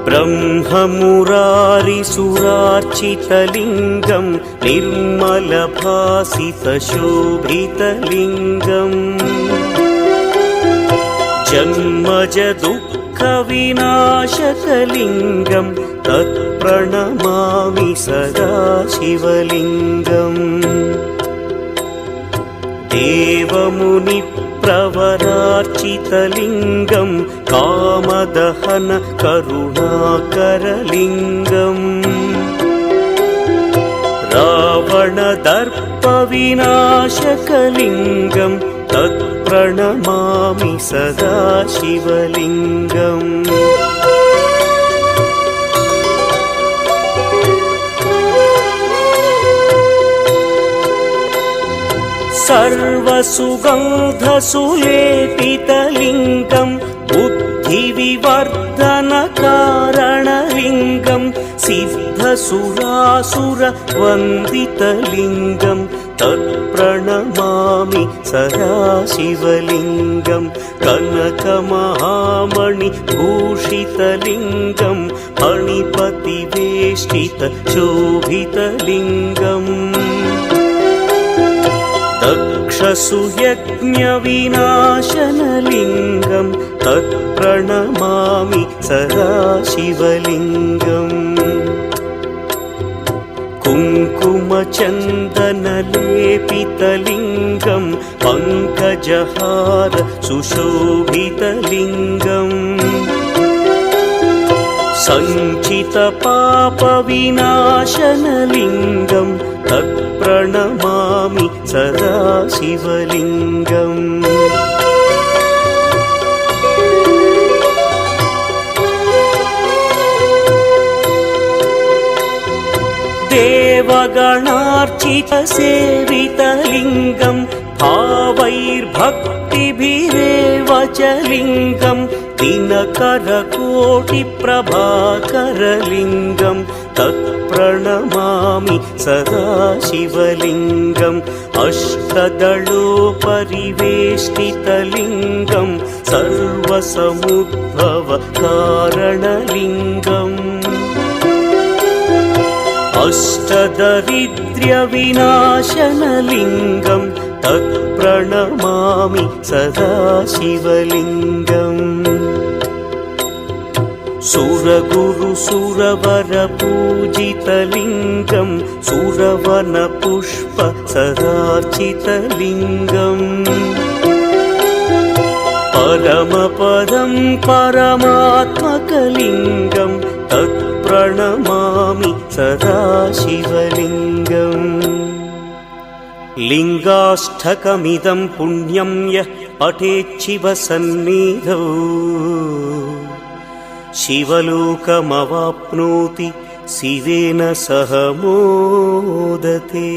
ब्रह्ममुरारिसुरार्चितलिङ्गं निर्मलभासितशोभितलिङ्गम् जन्मजदुःखविनाशकलिङ्गं तत्प्रणमामि सदा शिवलिङ्गम् देवमुनिप्रवरार्चितलिङ्गं कामदहन करुणाकरलिङ्गम् रावणदर्पविनाशकलिङ्गं तत्प्रणमामि सदा शिवलिङ्गम् सर्वसुगन्धसुलेपितलिङ्गं बुद्धिविवर्धनकारणलिङ्गं सिद्धसुरासुरवन्दितलिङ्गं तत्प्रणमामि सदा शिवलिङ्गं कनकमहामणिभूषितलिङ्गं मणिपतिवेष्टितशोभितलिङ्गम् दक्षसुयज्ञविनाशनलिङ्गं तत्प्रणमामि सदा शिवलिङ्गम् कुङ्कुमचन्दनलेपितलिङ्गं पङ्कजहार सुशोभितलिङ्गम् सञ्चितपापविनाशनलिङ्गं तत्प्रणमामि सदा शिवलिङ्गम् देवगणार्चितसेवितलिङ्गं भावैर्भक्तिभिरेव च लिङ्गं दिनकरकोटिप्रभाकरलिङ्गं तत्प्रणमामि सदा शिवलिङ्गम् अष्टदलोपरिवेष्टितलिङ्गं सर्वसमुद्भवकारणलिङ्गम् अष्टदरिद्र्यविनाशनलिङ्गं तत्प्रणमामि सदा शिवलिङ्गम् सुरगुरुसुरवरपूजितलिङ्गं सुरवनपुष्पसदार्चितलिङ्गम् परमपदं परमात्मकलिङ्गं तत्प्रणमामि सदा शिवलिङ्गम् लिङ्गाष्टकमिदं पुण्यं यः पठेच्छिवसन्निधौ शिवलोकमवाप्नोति शिवेन सह मोदते।